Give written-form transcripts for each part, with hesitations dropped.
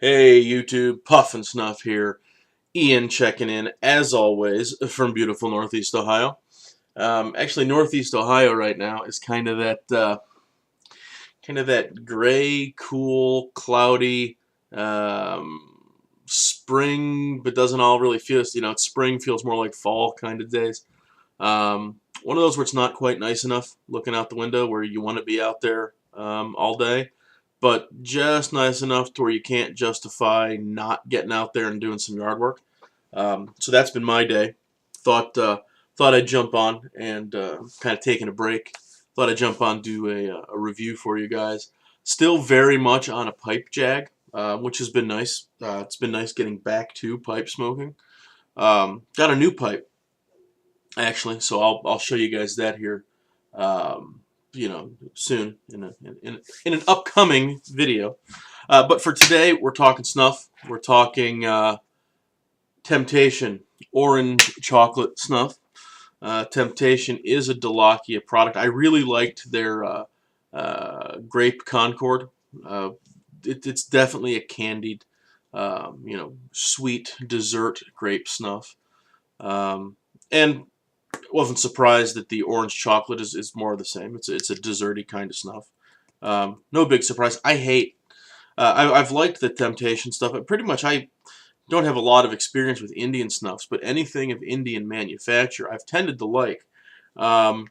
Hey YouTube, Puff and Snuff here. Ian checking in as always from beautiful Northeast Ohio. Actually, Northeast Ohio right now is kind of that gray, cool, cloudy spring, but doesn't all really feel. It's spring feels more like fall kind of days. One of those where it's not quite nice enough looking out the window where you want to be out there all day, but just nice enough to where you can't justify not getting out there and doing some yard work. So that's been my day. Thought I'd jump on and kind of taking a break. Thought I'd jump on do a review for you guys. Still very much on a pipe jag, which has been nice. It's been nice getting back to pipe smoking. Got a new pipe actually, so I'll show you guys that here, soon in an upcoming video. But for today, we're talking snuff. We're talking Temptation orange chocolate snuff. Temptation is a Delakia product. I really liked their grape Concord. It's definitely a candied, sweet dessert grape snuff. And wasn't surprised that the orange chocolate is more of the same. It's a desserty kind of snuff. No big surprise. I've liked the Temptation stuff. I don't have a lot of experience with Indian snuffs, but anything of Indian manufacture I've tended to like. But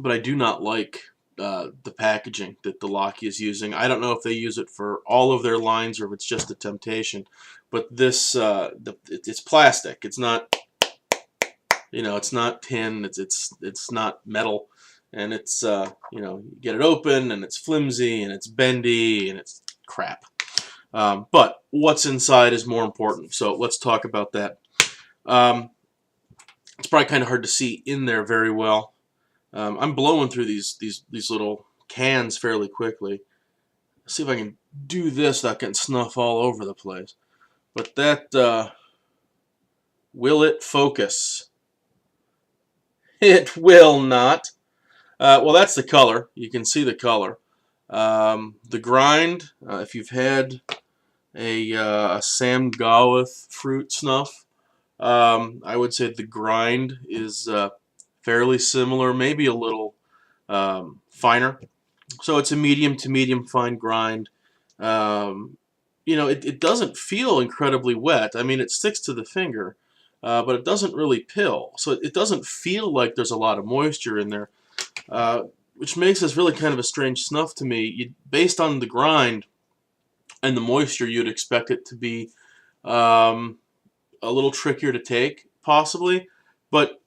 I do not like the packaging that Delakia is using. I don't know if they use it for all of their lines or if it's just a Temptation. But this it's plastic. It's not. It's not tin. It's not metal, and you get it open and it's flimsy and it's bendy and it's crap. But what's inside is more important. So let's talk about that. It's probably kind of hard to see in there very well. I'm blowing through these little cans fairly quickly. Let's see if I can do this without getting snuff all over the place. But that will it focus? It will not. Well, that's the color. You can see the color. The grind, if you've had a Sam Gawith fruit snuff, I would say the grind is fairly similar, maybe a little finer. So it's a medium to medium fine grind. It doesn't feel incredibly wet. I mean, it sticks to the finger. But it doesn't really pill, so it doesn't feel like there's a lot of moisture in there, which makes this really kind of a strange snuff to me. Based on the grind and the moisture, you'd expect it to be a little trickier to take, possibly, but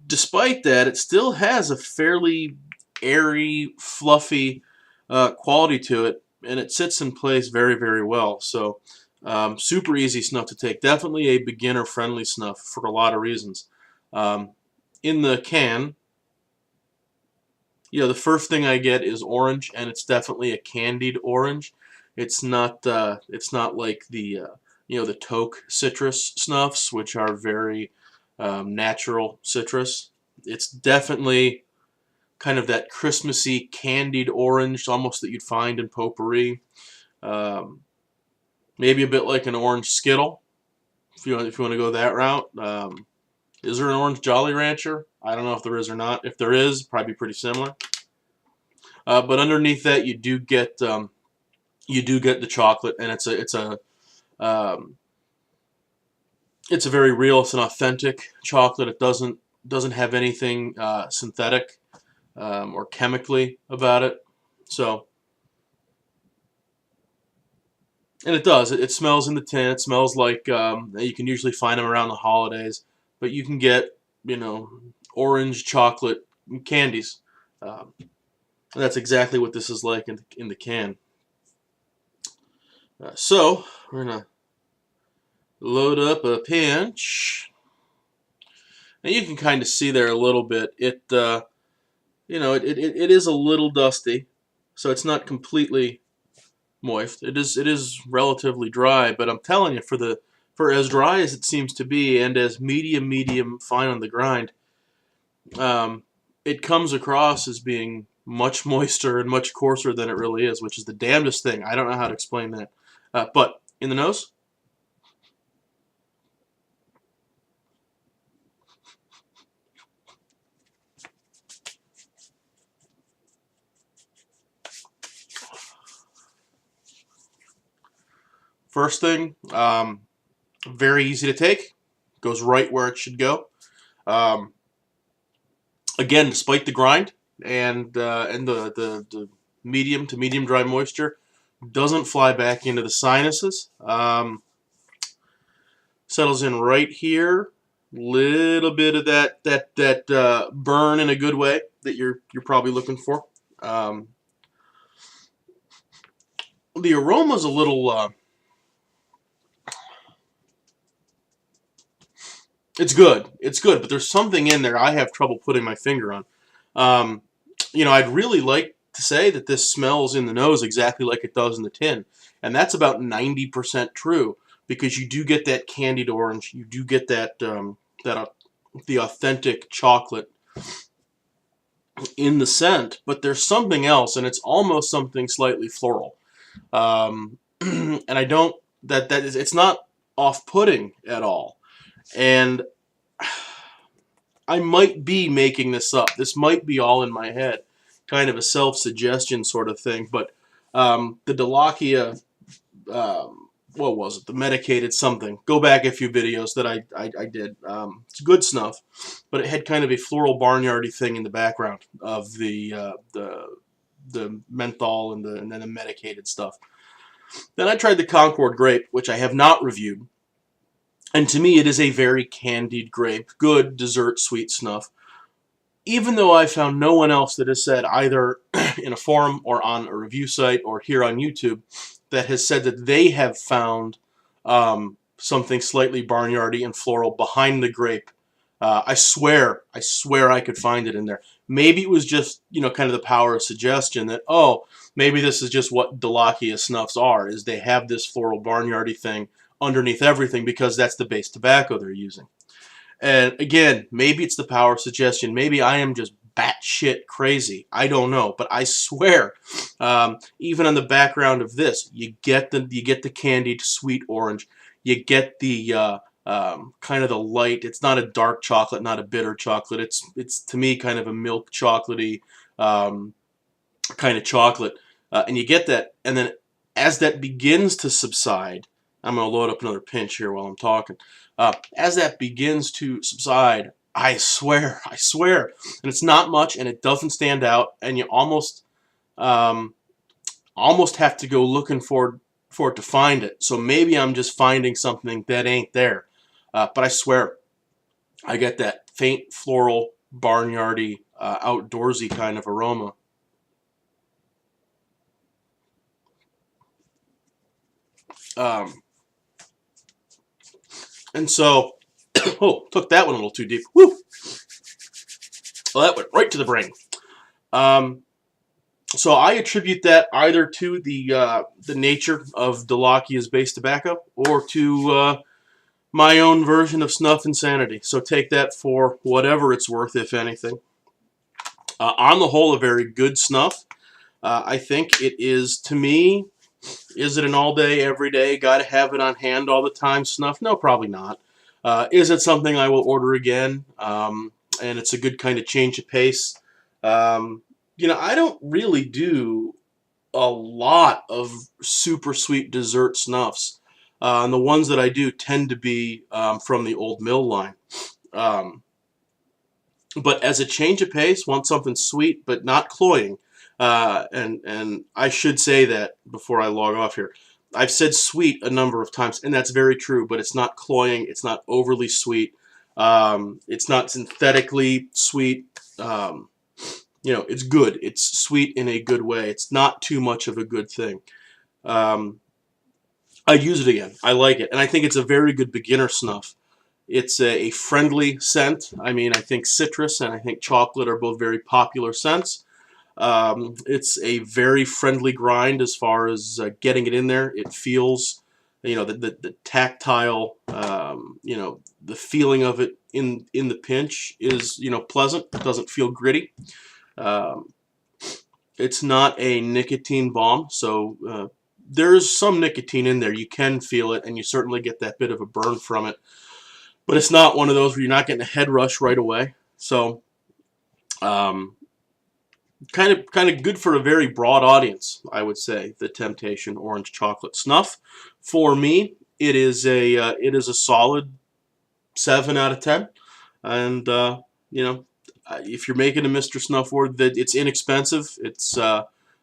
despite that, it still has a fairly airy, fluffy quality to it, and it sits in place very, very well. So super easy snuff to take. Definitely a beginner-friendly snuff for a lot of reasons. In the can, the first thing I get is orange, and it's definitely a candied orange. It's not like the taupe citrus snuffs, which are very natural citrus. It's definitely kind of that Christmassy candied orange, almost that you'd find in potpourri. Maybe a bit like an orange Skittle, if you want to go that route. Is there an orange Jolly Rancher? I don't know if there is or not. If there is, probably pretty similar. But underneath that, you do get the chocolate, and it's a very real. It's an authentic chocolate. It doesn't have anything synthetic or chemically about it. So. And it does. It smells in the tin. It smells like you can usually find them around the holidays, but you can get orange chocolate candies. And that's exactly what this is like in the can. So we're gonna load up a pinch, and you can kind of see there a little bit. It is a little dusty, so it's not completely moist. It is relatively dry, but I'm telling you, for as dry as it seems to be and as medium fine on the grind, it comes across as being much moister and much coarser than it really is, which is the damnedest thing. I don't know how to explain that. But in the nose. First thing, very easy to take. Goes right where it should go. Um, again, despite the grind and the medium to medium dry moisture, doesn't fly back into the sinuses. Settles in right here. Little bit of that burn in a good way that you're probably looking for. The aroma's a little. It's good. It's good, but there's something in there I have trouble putting my finger on. Um, I'd really like to say that this smells in the nose exactly like it does in the tin, and that's about 90% true, because you do get that candied orange, you do get the authentic chocolate in the scent, but there's something else, and it's almost something slightly floral. And I don't it's not off-putting at all. And I might be making this up. This might be all in my head, kind of a self-suggestion sort of thing. But the Delakia, what was it? The medicated something. Go back a few videos that I did. It's good snuff, but it had kind of a floral barnyardy thing in the background of the menthol and then the medicated stuff. Then I tried the Concord grape, which I have not reviewed. And to me, it is a very candied grape, good dessert sweet snuff. Even though I found no one else that has said, either in a forum or on a review site or here on YouTube, that has said that they have found something slightly barnyardy and floral behind the grape. I swear I could find it in there. Maybe it was just, kind of the power of suggestion that, oh, maybe this is just what Delakia snuffs are, is they have this floral barnyardy thing underneath everything because that's the base tobacco they're using. And again, maybe it's the power of suggestion. Maybe I am just batshit crazy. I don't know, but I swear, even on the background of this, you get the candied sweet orange. You get the kind of the light. It's not a dark chocolate, not a bitter chocolate. It's to me kind of a milk chocolatey kind of chocolate, and you get that. And then as that begins to subside, I'm going to load up another pinch here while I'm talking. As that begins to subside, I swear, and it's not much, and it doesn't stand out, and you almost have to go looking for it to find it. So maybe I'm just finding something that ain't there. But I swear, I get that faint floral, barnyardy, outdoorsy kind of aroma. And so, oh, took that one a little too deep. Woo! Well, that went right to the brain. So I attribute that either to the nature of Delakia's base tobacco or to my own version of snuff insanity. So take that for whatever it's worth, if anything. On the whole, a very good snuff. I think it is, to me, is it an all-day, every-day, gotta have it on hand all the time snuff? No, probably not. Is it something I will order again? And it's a good kind of change of pace. I don't really do a lot of super sweet dessert snuffs. And the ones that I do tend to be from the Old Mill line. But as a change of pace, want something sweet but not cloying. And I should say that before I log off here. I've said sweet a number of times, and that's very true, but it's not cloying. It's not overly sweet. It's not synthetically sweet. It's good. It's sweet in a good way. It's not too much of a good thing. I'd use it again. I like it. And I think it's a very good beginner snuff. It's a friendly scent. I mean, I think citrus and I think chocolate are both very popular scents. It's a very friendly grind as far as getting it in there. It feels, the tactile, the feeling of it in the pinch is, pleasant. It doesn't feel gritty. It's not a nicotine bomb, so there's some nicotine in there. You can feel it, and you certainly get that bit of a burn from it. But it's not one of those where you're not getting a head rush right away. So, kind of good for a very broad audience, I would say. The Temptation Orange Chocolate Snuff. For me, it is a solid 7 out of 10. And you know, if you're making a Mr. Snuff order, that it's inexpensive. It's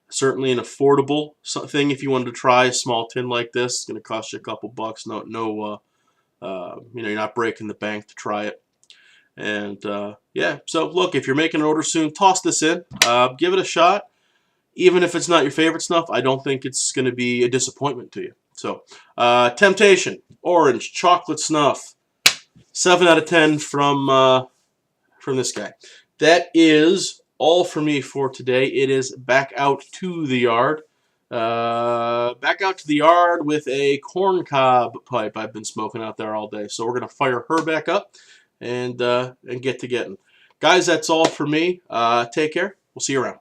certainly an affordable thing. If you wanted to try a small tin like this, it's going to cost you a couple bucks. You're not breaking the bank to try it. And yeah, so look, if you're making an order soon, toss this in. Give it a shot. Even if it's not your favorite snuff, I don't think it's going to be a disappointment to you. So, Temptation Orange Chocolate Snuff, 7 out of 10 from this guy. That is all for me for today. It is back out to the yard. Back out to the yard with a corncob pipe I've been smoking out there all day. So we're going to fire her back up and get to getting. Guys, that's all for me. Take care. We'll see you around.